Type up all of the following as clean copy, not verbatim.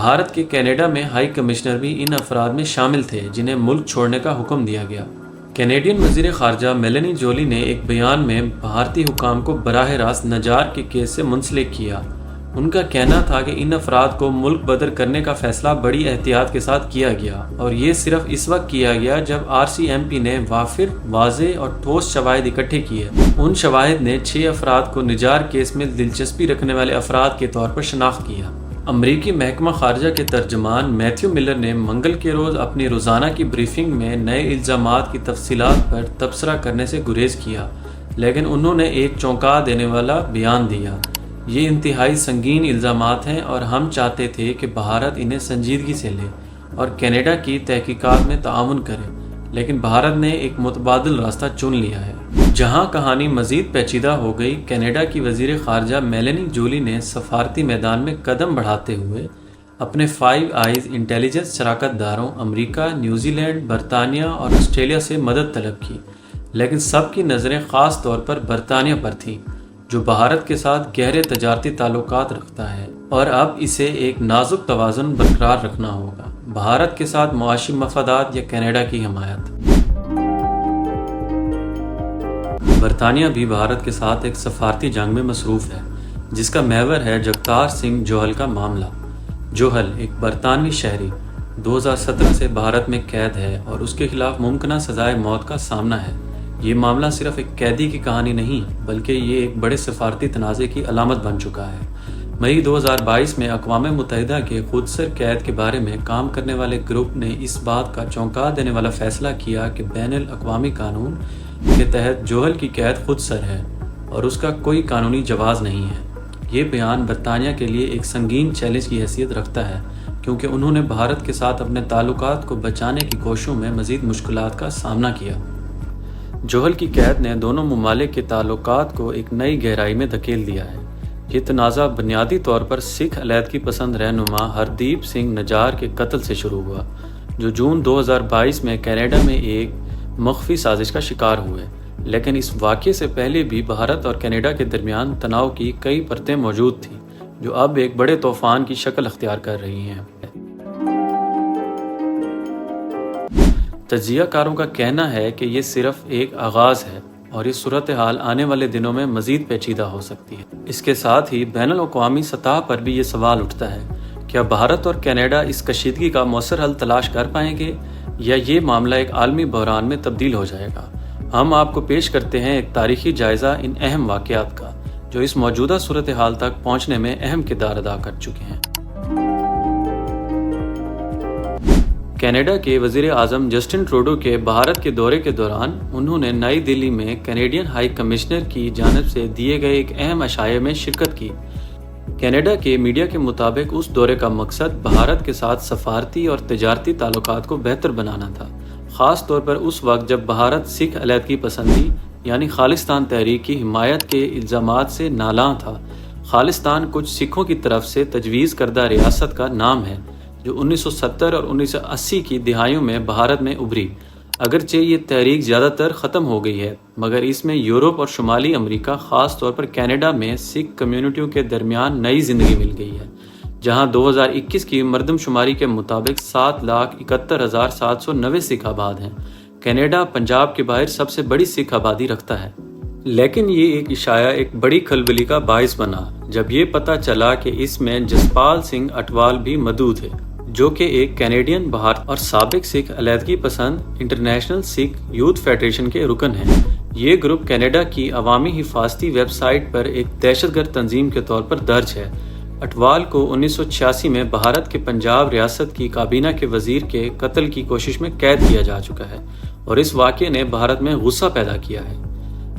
بھارت کے کینیڈا میں high commissioner بھی ان افراد میں شامل تھے جنہیں ملک چھوڑنے کا حکم دیا گیا۔ کینیڈین وزیر خارجہ میلانی جولی نے ایک بیان میں بھارتی حکام کو براہ راست نجار کے کیس سے منسلک کیا۔ ان کا کہنا تھا کہ ان افراد کو ملک بدر کرنے کا فیصلہ بڑی احتیاط کے ساتھ کیا گیا اور یہ صرف اس وقت کیا گیا جب RCMP نے وافر، واضح اور ٹھوس شواہد اکٹھے کیے۔ ان شواہد نے 6 افراد کو نجار کیس میں دلچسپی رکھنے والے افراد کے طور پر شناخت کیا۔ امریکی محکمہ خارجہ کے ترجمان میتھیو ملر نے منگل کے روز اپنی روزانہ کی بریفنگ میں نئے الزامات کی تفصیلات پر تبصرہ کرنے سے گریز کیا، لیکن انہوں نے ایک چونکا دینے والا بیان دیا۔ یہ انتہائی سنگین الزامات ہیں اور ہم چاہتے تھے کہ بھارت انہیں سنجیدگی سے لے اور کینیڈا کی تحقیقات میں تعاون کرے، لیکن بھارت نے ایک متبادل راستہ چن لیا ہے۔ جہاں کہانی مزید پیچیدہ ہو گئی، کینیڈا کی وزیر خارجہ میلانی جولی نے سفارتی میدان میں قدم بڑھاتے ہوئے اپنے 5 آئیز انٹیلیجنس شراکت داروں امریکہ، نیوزی لینڈ، برطانیہ اور آسٹریلیا سے مدد طلب کی، لیکن سب کی نظریں خاص طور پر برطانیہ پر تھیں، جو بھارت کے ساتھ گہرے تجارتی تعلقات رکھتا ہے اور اب اسے ایک نازک توازن برقرار رکھنا ہوگا: بھارت کے ساتھ معاشی مفادات یا کینیڈا کی حمایت۔ برطانیہ بھی بھارت کے ساتھ ایک سفارتی جنگ میں مصروف ہے، جس کا محور ہے جگتار سنگھ جوہل کا معاملہ۔ جوہل ایک برطانوی شہری 2017 سے بھارت میں قید ہے اور اس کے خلاف ممکنہ سزائے موت کا سامنا ہے۔ یہ معاملہ صرف ایک قیدی کی کہانی نہیں، بلکہ یہ ایک بڑے سفارتی تنازع کی علامت بن چکا ہے۔ مئی 2022 میں اقوام متحدہ کے خودسر قید کے بارے میں کام کرنے والے گروپ نے اس بات کا چونکا دینے والا فیصلہ کیا کہ بین الاقوامی قانون کے تحت جوہل کی قید خودسر ہے اور اس کا کوئی قانونی جواز نہیں ہے۔ یہ بیان برطانیہ کے لیے ایک سنگین چیلنج کی حیثیت رکھتا ہے، کیونکہ انہوں نے بھارت کے ساتھ اپنے تعلقات کو بچانے کی کوششوں میں مزید مشکلات کا سامنا کیا۔ جوہل کی قید نے دونوں ممالک کے تعلقات کو ایک نئی گہرائی میں دھکیل دیا ہے۔ یہ تنازع بنیادی طور پر سکھ علیحدگی پسند رہنما ہردیپ سنگھ نجار کے قتل سے شروع ہوا، جو جون 2022 میں کینیڈا میں ایک مخفی سازش کا شکار ہوئے۔ لیکن اس واقعے سے پہلے بھی بھارت اور کینیڈا کے درمیان تناؤ کی کئی پرتیں موجود تھیں، جو اب ایک بڑے طوفان کی شکل اختیار کر رہی ہیں۔ تجزیہ کاروں کا کہنا ہے کہ یہ صرف ایک آغاز ہے اور یہ صورتحال آنے والے دنوں میں مزید پیچیدہ ہو سکتی ہے۔ اس کے ساتھ ہی بین الاقوامی سطح پر بھی یہ سوال اٹھتا ہے: کیا بھارت اور کینیڈا اس کشیدگی کا مؤثر حل تلاش کر پائیں گے یا یہ معاملہ ایک عالمی بحران میں تبدیل ہو جائے گا؟ ہم آپ کو پیش کرتے ہیں ایک تاریخی جائزہ ان اہم واقعات کا، جو اس موجودہ صورتحال تک پہنچنے میں اہم کردار ادا کر چکے ہیں۔ کینیڈا کے وزیر اعظم جسٹن ٹروڈو کے بھارت کے دورے کے دوران انہوں نے نئی دہلی میں کینیڈین ہائی کمشنر کی جانب سے دیے گئے ایک اہم عشائیے میں شرکت کی۔ کینیڈا کے میڈیا کے مطابق اس دورے کا مقصد بھارت کے ساتھ سفارتی اور تجارتی تعلقات کو بہتر بنانا تھا، خاص طور پر اس وقت جب بھارت سکھ علیحدگی پسندی یعنی خالصتان تحریک کی حمایت کے الزامات سے نالاں تھا۔ خالصتان کچھ سکھوں کی طرف سے تجویز کردہ ریاست کا نام ہے، جو 1970 اور 1980 کی دہائیوں میں بھارت میں ابھری۔ اگرچہ یہ تحریک زیادہ تر ختم ہو گئی ہے، مگر اس میں یورپ اور شمالی امریکہ، خاص طور پر کینیڈا میں سکھ کمیونٹیوں کے درمیان نئی زندگی مل گئی ہے، جہاں 2021 کی مردم شماری کے مطابق 7,71,790 سکھ آباد ہیں۔ کینیڈا پنجاب کے باہر سب سے بڑی سکھ آبادی رکھتا ہے۔ لیکن یہ ایک عشائیہ ایک بڑی کھلبلی کا باعث بنا جب یہ پتہ چلا کہ اس میں جسپال سنگھ اٹوال بھی مدعو تھے، جو کہ ایک کینیڈین بھارتی اور سابق سکھ علیحدگی پسند انٹرنیشنل سکھ یوتھ فیڈریشن کے رکن ہیں۔ یہ گروپ کینیڈا کی عوامی حفاظتی ویب سائٹ پر ایک دہشت گرد تنظیم کے طور پر درج ہے۔ اٹوال کو 1986 میں بھارت کے پنجاب ریاست کی کابینہ کے وزیر کے قتل کی کوشش میں قید کیا جا چکا ہے اور اس واقعے نے بھارت میں غصہ پیدا کیا ہے۔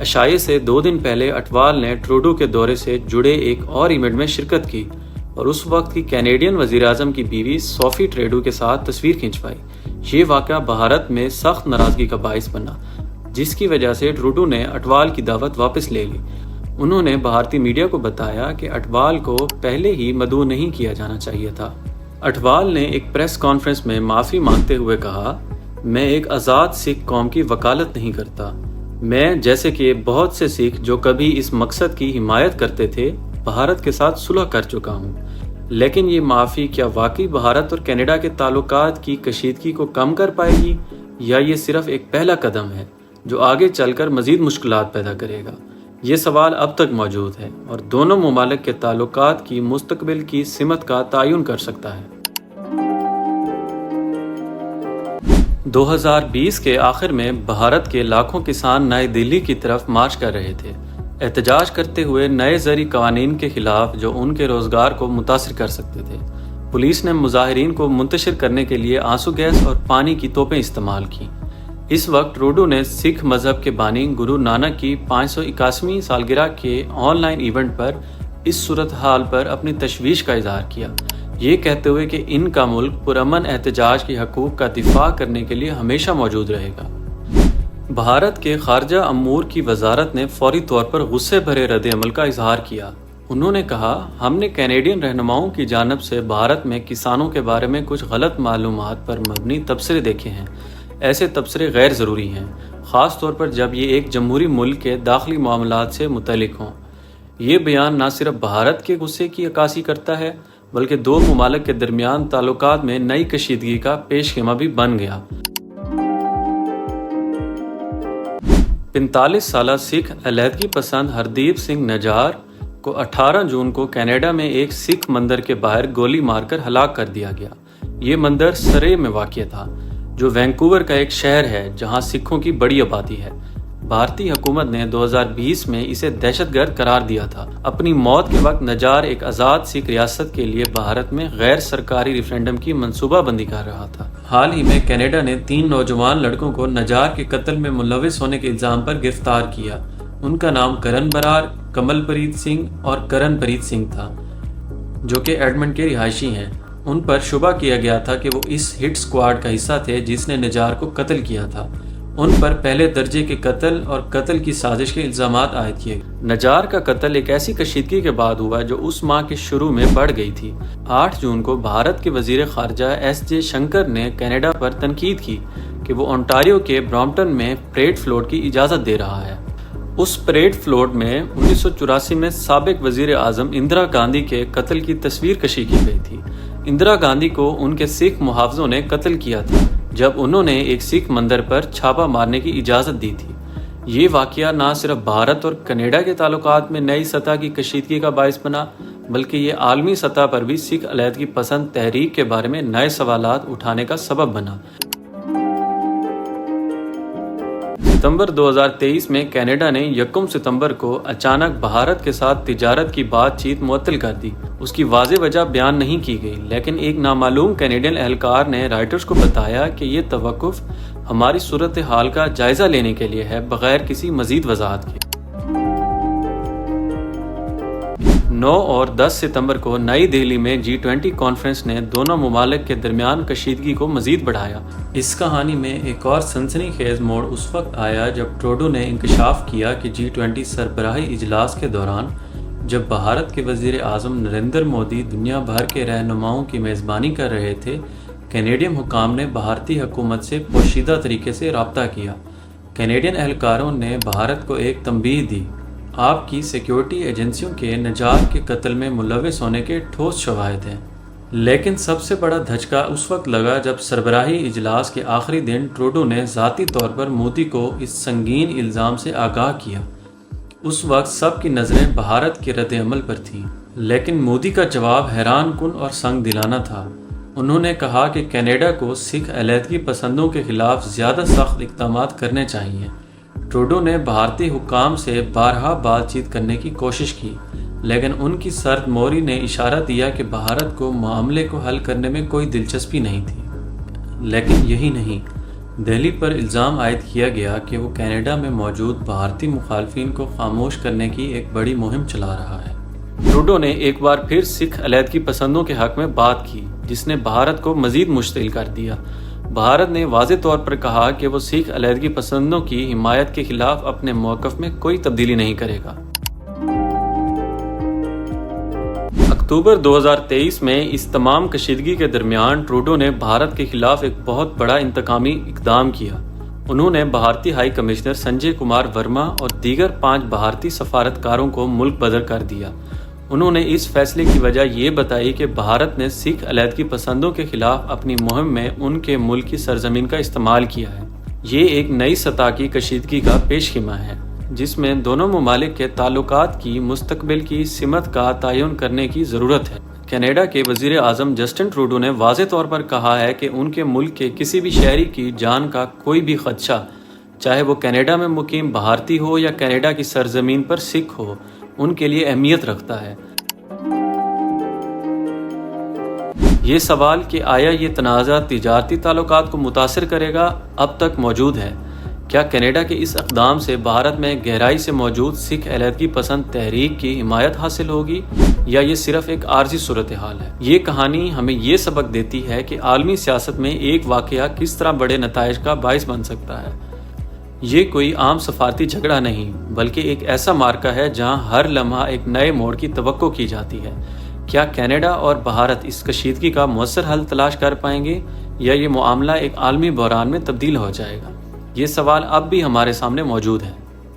عشائیے سے 2 دن پہلے اٹوال نے ٹروڈو کے دورے سے جڑے ایک اور ایونٹ میں شرکت کی اور اس وقت کی کینیڈین وزیر اعظم کی بیوی سوفی ٹریڈو کے ساتھ تصویر کھنچوائی۔ یہ واقعہ بھارت میں سخت ناراضگی کا باعث بنا، جس کی وجہ سے ٹروڈو نے اٹوال کی دعوت واپس لے لی۔ انہوں نے بھارتی میڈیا کو بتایا کہ اٹوال کو پہلے ہی مدعو نہیں کیا جانا چاہیے تھا۔ اٹوال نے ایک پریس کانفرنس میں معافی مانگتے ہوئے کہا، میں ایک آزاد سکھ قوم کی وکالت نہیں کرتا۔ میں جیسے کہ بہت سے سکھ جو کبھی اس مقصد کی حمایت کرتے تھے، بھارت کے ساتھ صلح کر چکا ہوں۔ لیکن یہ معافی کیا واقعی بھارت اور کینیڈا کے تعلقات کی کشیدگی کو کم کر پائے گی، یا یہ صرف ایک پہلا قدم ہے جو آگے چل کر مزید مشکلات پیدا کرے گا؟ یہ سوال اب تک موجود ہے اور دونوں ممالک کے تعلقات کی مستقبل کی سمت کا تعین کر سکتا ہے۔ 2020 کے آخر میں بھارت کے لاکھوں کسان نئی دہلی کی طرف مارچ کر رہے تھے، احتجاج کرتے ہوئے نئے زرعی قوانین کے خلاف جو ان کے روزگار کو متاثر کر سکتے تھے۔ پولیس نے مظاہرین کو منتشر کرنے کے لیے آنسو گیس اور پانی کی توپیں استعمال کیں۔ اس وقت ٹروڈو نے سکھ مذہب کے بانی گرو نانک کی 581ویں سالگرہ کے آن لائن ایونٹ پر اس صورتحال پر اپنی تشویش کا اظہار کیا، یہ کہتے ہوئے کہ ان کا ملک پرامن احتجاج کے حقوق کا دفاع کرنے کے لیے ہمیشہ موجود رہے گا۔ بھارت کے خارجہ امور کی وزارت نے فوری طور پر غصے بھرے رد عمل کا اظہار کیا۔ انہوں نے کہا، ہم نے کینیڈین رہنماؤں کی جانب سے بھارت میں کسانوں کے بارے میں کچھ غلط معلومات پر مبنی تبصرے دیکھے ہیں۔ ایسے تبصرے غیر ضروری ہیں، خاص طور پر جب یہ ایک جمہوری ملک کے داخلی معاملات سے متعلق ہوں۔ یہ بیان نہ صرف بھارت کے غصے کی عکاسی کرتا ہے بلکہ دو ممالک کے درمیان تعلقات میں نئی کشیدگی کا پیش خیمہ بھی بن گیا۔ 45 سالہ سکھ علیحدگی پسند ہردیپ سنگھ نجار کو 18 جون کو کینیڈا میں ایک سکھ مندر کے باہر گولی مار کر ہلاک کر دیا گیا۔ یہ مندر سرے میں واقع تھا، جو وینکوور کا ایک شہر ہے جہاں سکھوں کی بڑی آبادی ہے۔ بھارتی حکومت نے 2020 میں اسے دہشت گرد قرار دیا تھا۔ اپنی موت کے وقت نجار ایک آزاد سکھ ریاست کے لیے بھارت میں غیر سرکاری ریفرینڈم کی منصوبہ بندی کر رہا تھا۔ حال ہی میں کینیڈا نے 3 نوجوان لڑکوں کو نجار کے قتل میں ملوث ہونے کے الزام پر گرفتار کیا۔ ان کا نام کرن برار، کمل پریت سنگھ اور کرن پریت سنگھ تھا، جو کہ ایڈمنڈ کے رہائشی ہیں۔ ان پر شبہ کیا گیا تھا کہ وہ اس ہٹ سکواڈ کا حصہ تھے جس نے نجار کو قتل کیا تھا۔ ان پر پہلے درجے کے قتل اور قتل کی سازش کے الزامات عائد کیے گئے۔ نجار کا قتل ایک ایسی کشیدگی کے بعد ہوا جو اس ماہ کے شروع میں بڑھ گئی تھی۔ 8 جون کو بھارت کے وزیر خارجہ ایس جے شنکر نے کینیڈا پر تنقید کی کہ وہ انٹاریو کے برامپٹن میں پریڈ فلوٹ کی اجازت دے رہا ہے۔ اس پریڈ فلوٹ میں 1984 میں سابق وزیر اعظم اندرا گاندھی کے قتل کی تصویر کشی کی گئی تھی۔ اندرا گاندھی کو ان کے سکھ محافظوں نے قتل کیا تھا جب انہوں نے ایک سکھ مندر پر چھاپہ مارنے کی اجازت دی تھی۔ یہ واقعہ نہ صرف بھارت اور کینیڈا کے تعلقات میں نئی سطح کی کشیدگی کا باعث بنا، بلکہ یہ عالمی سطح پر بھی سکھ علیحدگی پسند تحریک کے بارے میں نئے سوالات اٹھانے کا سبب بنا۔ ستمبر 2023 میں کینیڈا نے 1 ستمبر کو اچانک بھارت کے ساتھ تجارت کی بات چیت معطل کر دی۔ اس کی واضح وجہ بیان نہیں کی گئی، لیکن ایک نامعلوم کینیڈین اہلکار نے رائٹرز کو بتایا کہ یہ توقف ہماری صورتحال کا جائزہ لینے کے لیے ہے، بغیر کسی مزید وضاحت کے۔ 9 اور 10 ستمبر کو نئی دہلی میں G20 کانفرنس نے دونوں ممالک کے درمیان کشیدگی کو مزید بڑھایا۔ اس کہانی میں ایک اور سنسنی خیز موڑ اس وقت آیا جب ٹروڈو نے انکشاف کیا کہ G20 سربراہی اجلاس کے دوران جب بھارت کے وزیر اعظم نریندر مودی دنیا بھر کے رہنماؤں کی میزبانی کر رہے تھے، کینیڈین حکام نے بھارتی حکومت سے پوشیدہ طریقے سے رابطہ کیا۔ کینیڈین اہلکاروں نے بھارت کو ایک تنبیہ دی، آپ کی سیکیورٹی ایجنسیوں کے نجار کے قتل میں ملوث ہونے کے ٹھوس شواہد ہیں۔ لیکن سب سے بڑا دھچکا اس وقت لگا جب سربراہی اجلاس کے آخری دن ٹروڈو نے ذاتی طور پر مودی کو اس سنگین الزام سے آگاہ کیا۔ اس وقت سب کی نظریں بھارت کے رد عمل پر تھیں، لیکن مودی کا جواب حیران کن اور سنگ دلانہ تھا۔ انہوں نے کہا کہ کینیڈا کو سکھ علیحدگی پسندوں کے خلاف زیادہ سخت اقدامات کرنے چاہیے۔ ٹروڈو نے بھارتی حکام سے بارہا بات چیت کرنے کی کوشش کی، لیکن ان کی سرد موری نے اشارہ دیا کہ بھارت کو معاملے کو حل کرنے میں کوئی دلچسپی نہیں تھی۔ لیکن یہی نہیں، دہلی پر الزام عائد کیا گیا کہ وہ کینیڈا میں موجود بھارتی مخالفین کو خاموش کرنے کی ایک بڑی مہم چلا رہا ہے۔ ٹروڈو نے ایک بار پھر سکھ علیحدگی پسندوں کے حق میں بات کی، جس نے بھارت کو مزید مشتعل کر دیا۔ بھارت نے واضح طور پر کہا کہ وہ سکھ علیحدگی پسندوں کی حمایت کے خلاف اپنے موقف میں کوئی تبدیلی نہیں کرے گا۔ اکتوبر 2023 میں اس تمام کشیدگی کے درمیان ٹروڈو نے بھارت کے خلاف ایک بہت بڑا انتقامی اقدام کیا۔ انہوں نے بھارتی ہائی کمشنر سنجے کمار ورما اور دیگر 5 بھارتی سفارتکاروں کو ملک بدر کر دیا۔ انہوں نے اس فیصلے کی وجہ یہ بتائی کہ بھارت نے سکھ علیحدگی پسندوں کے خلاف اپنی مہم میں ان کے ملک کی سرزمین کا استعمال کیا ہے۔ یہ ایک نئی سطح کی کشیدگی کا پیش خیمہ ہے جس میں دونوں ممالک کے تعلقات کی مستقبل کی سمت کا تعین کرنے کی ضرورت ہے۔ کینیڈا کے وزیر اعظم جسٹن ٹروڈو نے واضح طور پر کہا ہے کہ ان کے ملک کے کسی بھی شہری کی جان کا کوئی بھی خدشہ، چاہے وہ کینیڈا میں مقیم بھارتی ہو یا کینیڈا کی سرزمین پر سکھ ہو، ان کے لیے اہمیت رکھتا ہے۔ یہ سوال کہ آیا یہ تنازع تجارتی تعلقات کو متاثر کرے گا، اب تک موجود ہے۔ کیا کینیڈا کے اس اقدام سے بھارت میں گہرائی سے موجود سکھ علیحدگی پسند تحریک کی حمایت حاصل ہوگی یا یہ صرف ایک عارضی صورتحال ہے؟ یہ کہانی ہمیں یہ سبق دیتی ہے کہ عالمی سیاست میں ایک واقعہ کس طرح بڑے نتائج کا باعث بن سکتا ہے۔ یہ کوئی عام سفارتی جھگڑا نہیں، بلکہ ایک ایسا معرکہ ہے جہاں ہر لمحہ ایک نئے موڑ کی توقع کی جاتی ہے۔ کیا کینیڈا اور بھارت اس کشیدگی کا مؤثر حل تلاش کر پائیں گے یا یہ معاملہ ایک عالمی بحران میں تبدیل ہو جائے گا؟ یہ سوال اب بھی ہمارے سامنے موجود ہے۔